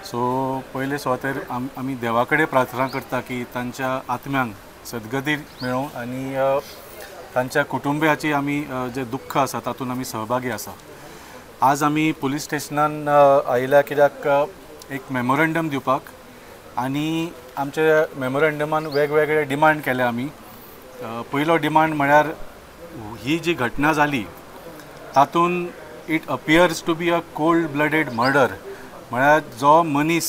So पयले सुवातेर आमी देवा कडेन प्रार्थना करता की तांच्या आत्म्यांक सद्गती मेळो आनी तांच्या कुटुंबियाची आमी जे दुख्ख आसा तातूंत आमी सहभागी आसा। आज आमी पुलीस स्टेशनान आयल्या कित्याक एक मेमोरंडम दिवपाक आनी आमचे मेमोरंडमान वेगवेगळे डिमांड केले आमी। पयलो डिमांड म्हळ्यार ही जी घटना जाली तातूंत it appears to be a cold blooded murder, म्हळ्यार जो मनीस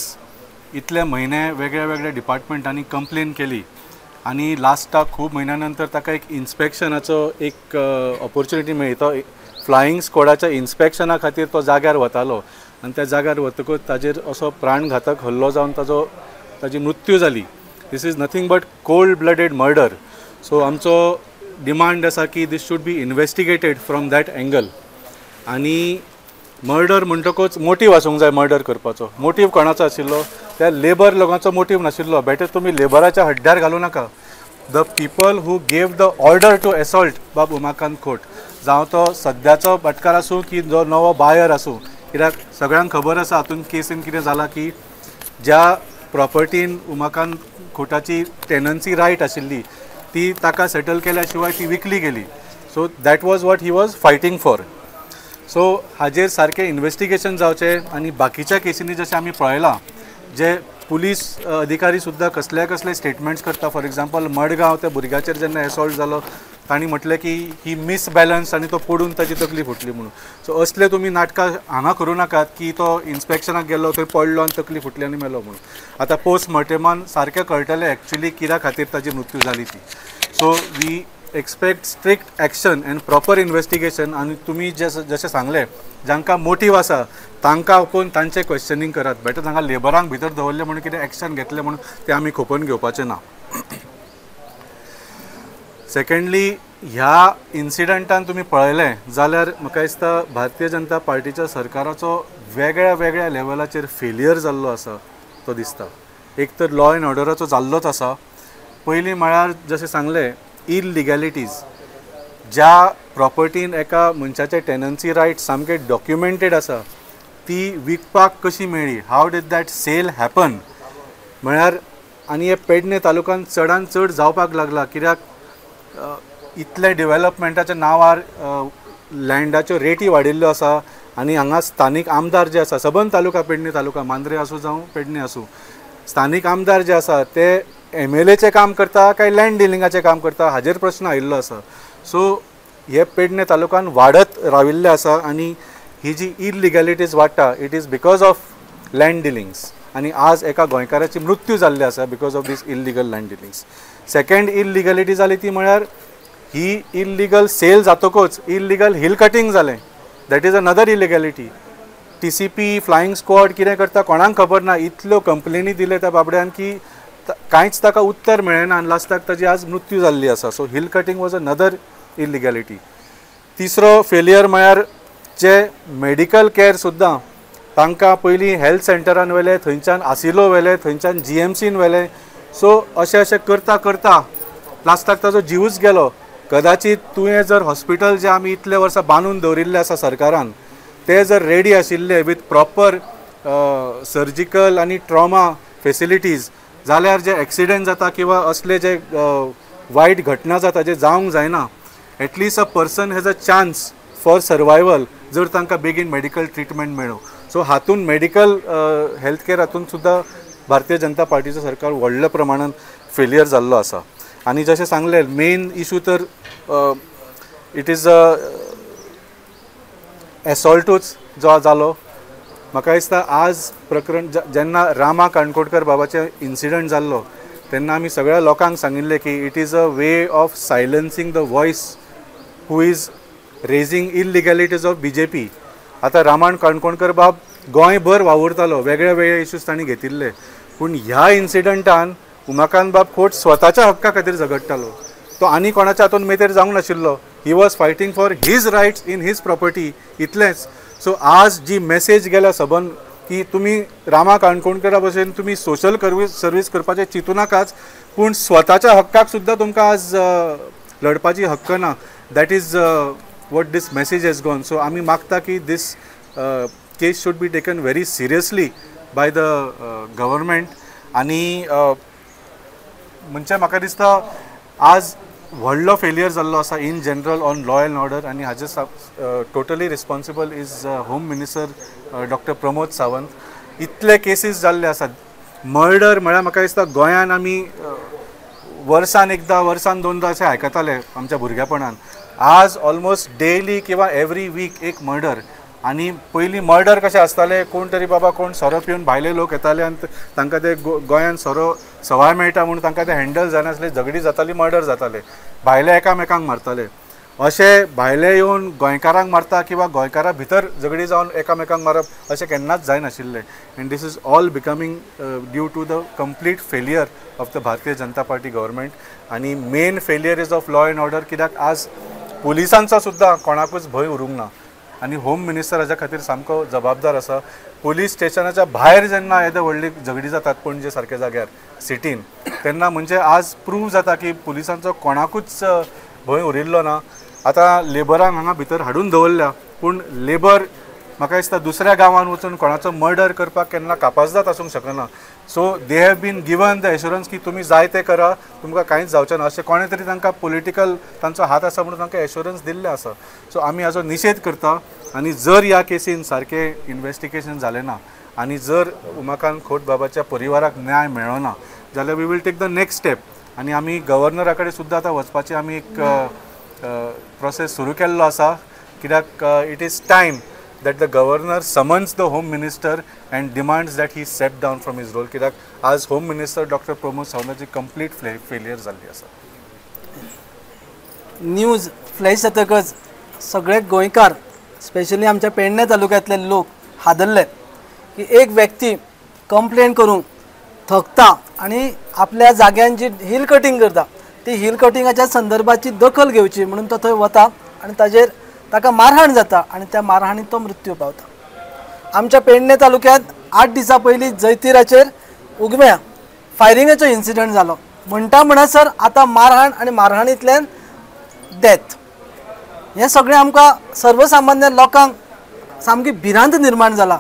इतले म्हयने वेगळ्या वेगळ्या डिपार्टमेंटांनी कंप्लेन केली आनी लास्टाक खूब म्हयन्या नंतर ताका एक इन्स्पेक्शनाचो एक ऑपॉर्च्युनिटी मेळ्ळी। तो फ्लायींग स्क्वॉडाच्या इन्स्पेक्शना खातीर तो जाग्यार वतालो आनी त्या जाग्यार वतकूच ताजेर असो प्राणघातक हल्लो जावन ताजी मृत्यू जाली। This is nothing but cold blooded murder. So आमचो डिमांड आसा की this should be investigated from that angle. आनी मर्डर म्हणटकूच मोटीव आसूंक जाय मर्डर करपाचो। मोटीव कोणाचो आशिल्लो? त्या लेबर लोकांचो मोटीव नाशिल्लो। बेटर तुमी लेबराच्या हड्ड्यार घालूं नाका। The people who gave the order to assault बाब उमाकांत खोट, जावं तो सद्याचो भटकार आसूं की जो नवो बायर आसूं, कित्याक सगळ्यांक खबर आसा हातूंत केसीन कितें जालां की ज्या प्रॉपर्टीन उमाकांत खोटाची टेनन्सी रायट आशिल्ली ती ताका सेटल केल्या शिवाय ती विकली गेली। So that was what he was fighting for. So हाजेर सारकें इन्वेस्टिगेशन जावचें आनी बाकीच्या केसींनी जशें आमी पळयलां जे पुलीस अधिकारी सुद्दां कसले स्टेटमेंट्स करता। फॉर एग्जाम्पल मडगांव त्या भुरग्याचेर जेन्ना एसॉल्ट जालो तांणी म्हटलें की ही मिसबॅलन्स आनी तो पडून ताची तकली फुटली म्हणून। सो असले तुमी नाटकां हांगा करूं नाकात की तो इन्स्पेक्शनाक गेलो थंय पडलो आनी तकली फुटली आनी मेलो म्हणून। आतां पोस्टमॉर्टमान सारकें कळटलें एक्चुली कित्या खातीर ताची मृत्यू जाली ती। So we expect strict action and proper investigation. आनी तुमी जशें सांगलें जांकां मोटीव आसा तांकां आपोवन तांचें क्वेश्चनिंग करात। बेटर तांकां लेबरांक भितर दवरलें म्हणून कितें एक्शन घेतलें म्हणून तें आमी खोपोवन घेवपाचें ना। सेकंडली ह्या इन्सिडंटान तुमी पळयलें जाल्यार म्हाका दिसता भारतीय जनता पार्टीच्या सरकाराचो वेगळ्या वेगळ्या लेवलाचेर फेलियर जाल्लो आसा तो दिसता। एक तर लॉ एंड ऑर्डराचो जाल्लोच आसा। पयलीं म्हळ्यार जशें सांगलें इलिगॅलिटीज, ज्या प्रॉपर्टीन एका मनशाचे टेनन्सी रायट सामके डॉक्युमेंटेड आसा ती विकपाक कशी मेळ्ळी, हाव डीड दॅट सेल हॅपन, म्हळ्यार आनी हे पेडणे तालुक्यान चडान चड जावपाक लागला कित्याक इतले डेव्हलपमेंटाच्या नांवार लँडाच्यो रेटी वाडिल्ल्यो आसा आनी हांगा स्थानीक आमदार जे आसा, सबंद तालुका पेडणे तालुका मांद्रे आसूं जावं पेडणे आसूं, स्थानीक आमदार जे आसा ते MLAचें काम करता काय लँड डिलिंगाचें काम करता हाजेर प्रश्न आयिल्लो आसा। सो हे पेडणे तालुक्यान वाडत राविल्ले आसा आनी ही जी इलिगॅलिटीज वाडटा it is because of land dealings आनी आज एका गोंयकाराची मृत्यू जाल्ली आसा because of this illegal land dealings. Second illegality जाली ती म्हळ्यार ही इल्लिगल सेल जातकूच इल्लिगल हिल कटींग जालें। That is another illegality. TCP flying squad कितें करता कोणाक खबर ना। इतल्यो कंप्लेनी दिले त्या बाबड्यान की कांयच ताका उत्तर मेळना आनी लास्टाक ताची आज मृत्यू जाल्ली आसा। So hill cutting was another illegality. तिसरो फेलियर म्हळ्यार जे मेडिकल केअर सुद्दां तांकां पयलीं हेल्थ सेंटरान व्हेले, थंयच्यान आसिलो व्हेले, थंयच्यान GMCन व्हेले। सो अशें करता करता लास्टाक ताजो जीवच गेलो। कदाचित तुवें जर हॉस्पिटल जे आमी इतले वर्सां बांदून दवरिल्ले आसा सरकारान ते जर रेडी आशिल्ले विथ प्रॉपर सर्जिकल आनी ट्रॉमा फेसिलिटीज जाल्यार जे एक्सिडेंट जाता किंवा असले जे वायट घटना जाता जे जावंक जायना, at least a person has a chance for survival जर तांकां बेगीन मेडिकल ट्रिटमेंट मेळ्ळो। सो हातूंत मेडिकल हेल्थ केअर हातूंत सुद्दां भारतीय जनता पार्टीचो सरकार व्हडल्या प्रमाणान फेलियर जाल्लो आसा। आनी जशें सांगलें मेन इशू तर इट इज एसॉल्टूच जो जालो। म्हाका दिसता आज प्रकरण जेन्ना रामा काणकोडकर बाबाचे इन्सिडंट जाल्लो तेन्ना आमी सगळ्या लोकांक सांगिल्लें की it is a way of silencing the voice who is raising illegalities of BJP। आतां रामान काणकोणकर बाब गोंयभर वावुरतालो, वेगळे वेगळे इश्यूज तांणी घेतिल्ले, पूण ह्या इन्सिडंटान उमाकांत बाब खोट स्वताच्या हक्का खातीर झगडटालो। तो आनी कोणाच्या हातूंत मेतेर जावंक नाशिल्लो। He was fighting for his rights in his property, इतलेंच। सो आज जी मेसेज गेल्या सबंद की तुमी रामा काणकोणकरा भशेन तुमी सोशल सर्वीस करपाचें चिंतू नाकाच, पूण स्वताच्या हक्काक सुद्दां तुमकां आज लढपाची हक्क ना। That is what this message has gone. So आमी मागता की this case should be taken very seriously by the government आनी म्हणजे म्हाका दिसता आज व्हडलो फेलियर जाल्लो आसा in general on law and order आनी हाजे totally responsible is home minister doctor Pramod Sawant. इतले केसीस जाल्ले आसात मर्डर म्हळ्यार म्हाका दिसता गोंयान आमी वर्सान एकदां वर्सान दोनदां अशें आयकताले आमच्या भुरगेपणान. आज ऑलमोस्ट डेली किंवा एवरी वीक एक मर्डर. आनी पयलीं मर्डर कशें आसताले कोण तरी बाबा कोण सोरो पिवन भायले लोक येताले आनी तांकां ते गोंयान सोरो सवाय मेळटा म्हणून तांकां ते हँडल जायनासले, झगडी जाताली, मर्डर जाताले, भायले एकामेकांक मारताले. अशें भायले येवन गोंयकारांक मारता किंवा गोंयकारा भितर झगडी जावन एकामेकांक मारप अशें केन्नाच जायनाशिल्लें. And this is all becoming due to the complete failure of the Bharatiya Janata Party government. आनी main failure is of law and order. कित्याक आज पुलिसांचो सुद्दां कोणाकूच भंय उरूंक ना आनी होम मिनिस्टर हाच्या खातीर सामको जबाबदार आसा. पुलीस स्टेशनाच्या भायर जेन्ना येदे व्हडली झगडी जातात पणजे सारक्या जाग्यार सिटीन तेन्ना म्हणजे आज प्रूव जाता की पुलिसांचो कोणाकूच भंय उरिल्लो ना. आतां लेबरांक हांगा भितर हाडून दवरल्या पूण लेबर म्हाका दिसता दुसऱ्या गांवांत वचून कोणाचो मर्डर करपाक केन्ना कापाजदात आसूंक शकना. So they have been given the assurance की तुमी जाय तें करा, तुमकां कांयच जावचें ना. अशें कोणें तरी तांकां पॉलिटिकल तांचो हात आसा म्हणून तांकां एश्युरन्स दिल्ले आसा. सो आमी हाचो निशेध करता. आनी जर ह्या केसीन सारकें इन्व्हेस्टिगेशन जालें ना आनी जर उमाकांत खोत बाबाच्या परिवाराक न्याय मेळ्ळो ना जाल्यार we will take the next step. आनी आमी गव्हर्नरा कडेन सुद्दां आतां वचपाची आमी एक प्रोसेस सुरू केल्लो आसा. कित्याक it is time that the governor summons the home minister and demands that he step down from his role. कित्याक आज home minister Dr. Pramod सावंताची complete failure जाल्ली आसा. न्यूज फ्लॅश जातकच सगळे गोंयकार स्पेशली आमच्या पेडणे तालुक्यांतले लोक हादरले की एक व्यक्ती कंप्लेन करूंक थकता आनी आपल्या जाग्यान जी हिल कटींग करता ती हिल कटिंगाच्या संदर्भाची दखल घेवची म्हणून तो थंय वता आनी ताका मारहाण जाता आनी त्या मारहाणीत तो मृत्यू पावता. आमच्या पेडणे तालुक्यांत 8 दिसां पयलीं जैतिराचेर उगम्या फायरिंगेचो इन्सिडंट जालो. म्हणटा म्हणसर आतां मारहाण आनी मारहाणींतल्यान डेथ हें सगळें आमकां सर्वसामान्य लोकांक सामकी भिरांत निर्माण जाला.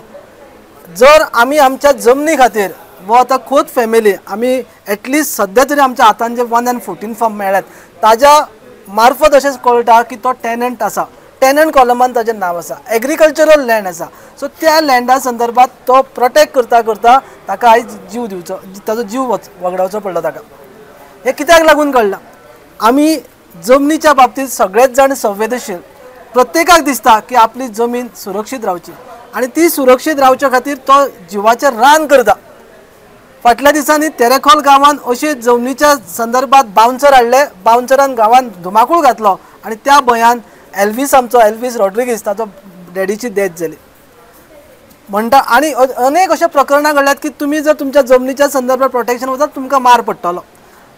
जर आमी आमच्या जमनी खातीर वो आतां खोत फॅमिली आमी एटलिस्ट सद्या तरी आमच्या हातान जे 114 फॉर्म मेळ्ळ्यात ताज्या मार्फत अशें कळटा की तो टेनंट आसा, टेनंट कॉलमान ताजें नांव आसा, एग्रीकल्चरल लँड आसा. सो त्या लँडा संदर्भात तो प्रोटेक्ट करता करता ताका आयज जीव दिवचो, ताजो जीव वगडावचो पडलो ताका. हें कित्याक लागून कळना? आमी जमनीच्या बाबतींत सगळेच जाण संवेदनशील. प्रत्येकाक दिसता की आपली जमीन सुरक्षीत रावची आनी ती सुरक्षीत रावचे खातीर तो जिवाचेर रान करता. फाटल्या दिसांनी तेरेखोल गांवांत अशे जमनीच्या संदर्भात बाउन्सर हाडले, बाउन्सरान गांवांत धुमाकूळ घातलो आनी त्या भंयान एल्वीस रॉड्रिगीस ताचो डॅडीची डेथ जाली म्हणटा. आनी अनेक अशे प्रकरणां घडल्यात की तुमी जर तुमच्या जमनीच्या संदर्भात प्रोटेक्शन वतात तुमकां मार पडटलो.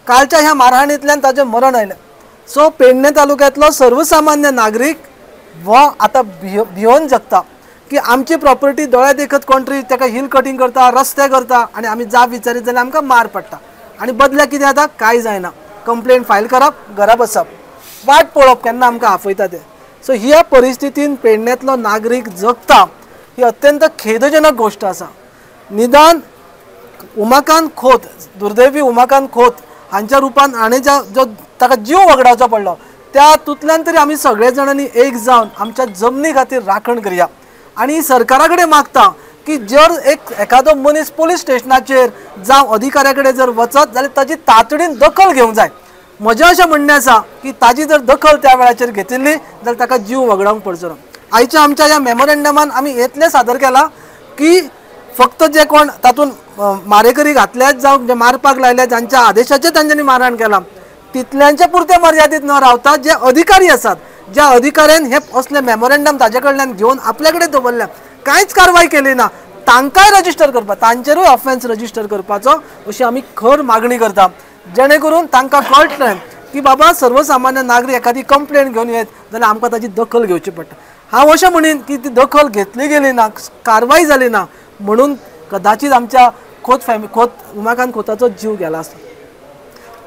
कालच्या ह्या मारहाणींतल्यान ताचें मरण आयलें. सो पेडणे तालुक्यांतलो सर्वसामान्य नागरीक हो आतां भिवन जगता की आमची प्रॉपर्टी दोळ्या देखत कोण तरी ताका हिल कटींग करता, रस्ते करता आनी आमी जाप विचारीत जाल्यार आमकां मार पडटा. आनी बदल्याक कितें जाता? कांय जायना. कंप्लेंट फायल करप, घरा बसप, वाट पळोवप केन्ना आमकां आफयता तें. सो ह्या परिस्थितीन पेडण्यांतलो नागरीक जगता ही अत्यंत खेदजनक गोश्ट आसा. निदान उमाकांत खोत, दुर्दैवी उमाकांत खोत हांच्या रुपान हाणें जो ताका जीव वगडावचो पडलो त्या हातूंतल्यान तरी आमी सगळे जाणांनी एक जावन आमच्या जमनी खातीर राखण करया. आनी सरकारा कडेन मागता की जर एखादो मनीस पुलीस स्टेशनाचेर जावं अधिकाऱ्या कडेन जर वचत जाल्यार ताची तातडीन दखल घेवंक जाय. म्हजें अशें म्हणणें आसा की ताजी जर दखल त्या वेळाचेर घेतिल्ली जाल्यार ताका जीव वगडावंक पडचो ना. आयच्या आमच्या ह्या मेमोरेंडमान आमी इतलें सादर केलां की फक्त जे कोण तातूंत मारेकरी घातल्यात जावं जे मारपाक लायल्यात जांच्या आदेशाचेर तांच्यांनी मारहाण केलां तितल्यांचे पुरते मर्यादीत न रावता जे अधिकारी आसात, ज्या अधिकाऱ्यान हे असले मेमोरेंडम ताजे कडल्यान घेवन आपल्या कडेन दवरल्या, कांयच कारवाय केली ना, तांकांय रजिस्टर करपा, तांचेरूय ऑफेन्स रजिस्टर करपाचो अशी आमी खर मागणी करता. जेणे करून तांकां कळटलें की बाबा सर्वसामान्य नागरीक एखादी कंप्लेंट घेवन येत जाल्यार आमकां ताची दखल घेवची पडटा. हांव अशें म्हणीन की ती दखल घेतली गेली ना, कारवाय जाली ना म्हणून कदाचित आमच्या खोत उमाकांत खोताचो जीव गेला आसता.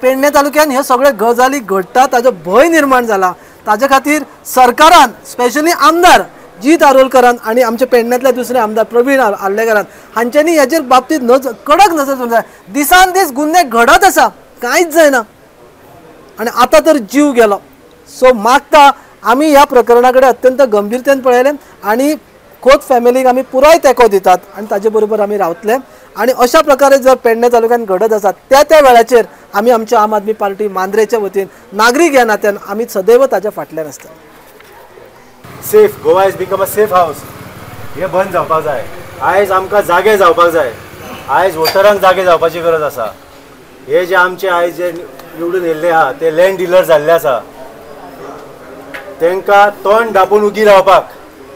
पेडणे तालुक्यान ह्यो सगळ्यो गजाली घडटा ताजो भंय निर्माण जाला. ताजे खातीर सरकारान स्पेशली आमदार जीत आरोलकरान आणि आमचे पेडण्यातले दुसरे आमदार प्रवीण आर्लेकरान हांच्यांनी ह्याचेर बाबतीत कडक नजर दवरूंक जाय. दिसान दीस गुन्हे घडत आसा, कांयच जायना आणि आता तर जीव गेलो. सो मागता आमी ह्या प्रकरणा कडेन अत्यंत गंभीरतेन पळयलें आणि खोत फॅमिलीक आमी पुराय तेंको दितात आणि ताजे बरोबर आमी रावतले. आणि अशा प्रकारे जर पेडणे तालुक्यात घडत आसात त्या वेळाचेर आमी आमच्या आम आदमी पार्टी मांद्रेच्या वतीन नागरीक ह्या नात्यान आमी सदैव ताच्या फाटल्यान आसता. Safe Goa is become a safe house हे बंद जावपाक जाय. आयज आमकां जागे जावपाक जाय. आयज वोटरांक जागे जावपाची गरज आसा. हे जे आमचे आयज जे निवडून येयल्ले आहा ते लँड डिलर जाल्ले आसा तांकां तोंड धांपून उगी रावपाक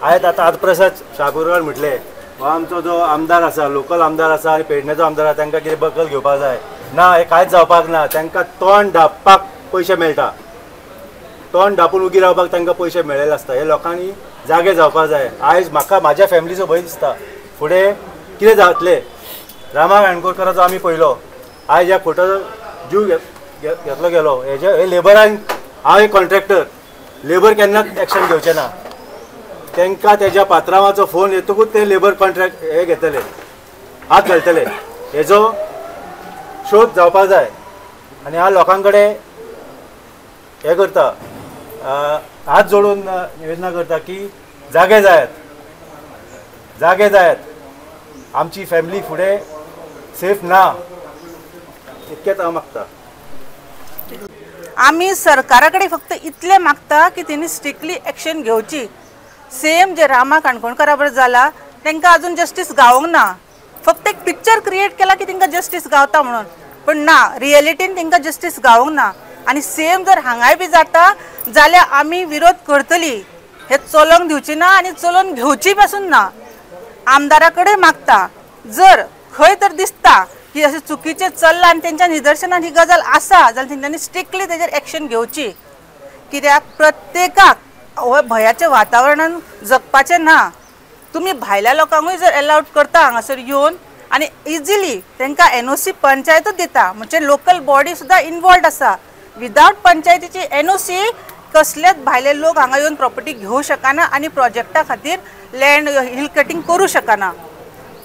आयज आतां आदप्रसाद शाकुरकर म्हटले हो आमचो जो आमदार आसा लोकल आमदार आसा आनी पेडण्याचो आमदार आसा तांकां कितें बकल घेवपाक जाय ना. हे कांयच जावपाक ना. तांकां तोंड धांपपाक पयशे मेळटा. तोंड धांपून उगी रावपाक तांकां पयशे मेळ्ळेले आसता. हे लोकांनी जागे जावपाक जाय. आयज म्हाका म्हाज्या फॅमिलीचो भंय दिसता फुडें कितें जातलें. रामा काणकोणकराचो आमी पयलो आयज ह्या खोटाचो जीव घेतलो गेलो. हे लेबरांक हांव एक कॉन्ट्रॅक्टर लेबर केन्नाच एक्शन घेवचें ना. तांकां तेज्या पात्रांवाचो फोन येतकूच ते लेबर कॉन्ट्रॅक्ट हे घेतले हात घालतले. हेजो शोध जावपाक जाय. आनी ह्या लोकां कडेन हे करता हात जोडून निवेदना करता की जागे जायात जागे जायात. आमची फॅमिली फुडें सेफ ना इतकेंच हांव मागता. आम्ही सरकाराकडे फक्त इतले मागता की त्यांनी स्ट्रिक्टली एक्शन घेवची. सेम जे रामा काणकोणकरा बरोबर जाला तांकां अजून जस्टीस गावोंक ना. फक्त एक पिक्चर क्रिएट केला की तांकां जस्टीस गावता म्हणून, पण ना रियलिटीन तांकां जस्टीस गावोंक ना. आणि सेम जर हांगाय बी जाता जाल्यार आमी विरोध करतली. हे चलोंक दिवची ना आणि चलोवन घेवची पासून ना. आमदारा कडेन मागता जर खंय तर दिसता की अशें चुकीचें चल्लां आनी तेंच्या निदर्शनान ही गजाल आसा जाल्यार तेंच्यांनी स्ट्रिक्टली तेजेर एक्शन घेवची. कित्याक प्रत्येकाक हो भयाच्या वातावरणान जगपाचें ना. तुमी भायल्या लोकांकूय जर अलाउड करता हांगासर येवन आनी इजिली तांकां NOC पंचायतूच दिता म्हणजे लोकल बॉडी सुद्दां इनवॉल्ड आसा. विदाउट पंचायतीची NOC कसलेच भायले लोक हांगा येवन प्रॉपर्टी घेवं शकना आनी प्रोजेक्टा खातीर लँड हिल कटिंग करूं शकना.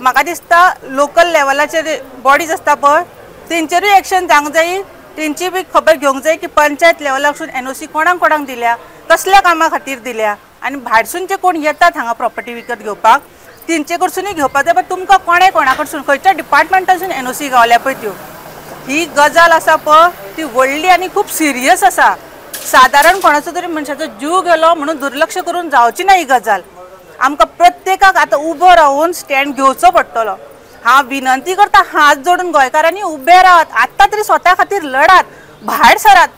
म्हाका दिसता लोकल लेवलाचे बॉडीज आसता पळय तेंचेरूय एक्शन जावंक जाय. तेंची बी खबर घेवंक जाय की पंचायत लेवलाकसून NOC कोणाक कोणाक दिल्या, कसल्या कामा खातीर दिल्या आनी भायरसून जे कोण येतात हांगा प्रॉपर्टी विकत घेवपाक तेंचे कडसूनय घेवपाक जाय. बट तुमकां कोणा कडसून खंयच्या डिपार्टमेंटासून NOC गावल्या पळय त्यो ही गजाल आसा पळय ती व्हडली आनी खूब सिरियस आसा. सादारण कोणाचो तरी मनशाचो जीव गेलो म्हणून दुर्लक्ष करून जावची ना ही गजाल. आमकां प्रत्येकाक आतां उबो रावून स्टँड घेवचो पडटलो. हांव विनंती करता हात जोडून गोंयकारांनी उबे रावात. आत्तां तरी स्वता खातीर लडात, भायर सरात.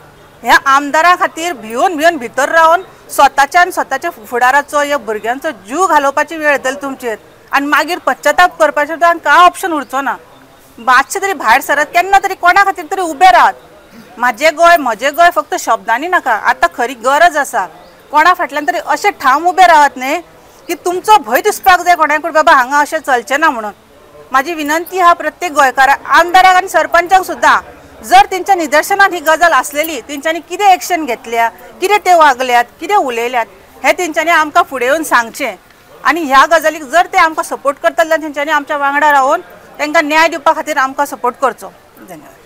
ह्या आमदारां खातीर भिवन भितर रावन स्वताच्या फुडाराचो ह्या भुरग्यांचो जीव घालोवपाची वेळ येतली तुमचेर आनी मागीर पश्चाताप करपाचें कांय ऑप्शन उरचो ना. मातशें तरी भायर सरात. केन्ना तरी कोणा खातीर तरी उबे रावात. म्हजें गोंय फक्त शब्दांनी नाका. आतां खरी गरज आसा. कोणा फाटल्यान तरी अशें ठाम उबे रावात न्ही की तुमचो भंय दिसपाक जाय कोणाकूय बाबा हांगा अशें चलचें ना म्हणून. म्हाजी विनंती हा प्रत्येक गोंयकाराक आमदाराक आनी सरपंचाक सुद्दां जर तेंच्या निदर्शनात ही गजाल आसलेली तेंच्यांनी कितें एक्शन घेतल्या, कितें ते वागल्यात, कितें उलयल्यात हें तेंच्यांनी आमकां फुडें येवन सांगचें. आनी ह्या गजालीक जर ते आमकां सपोर्ट करता जाल्यार तेंच्यांनी आमच्या वांगडा रावन तांकां न्याय दिवपा खातीर आमकां सपोर्ट करचो. धन्यवाद.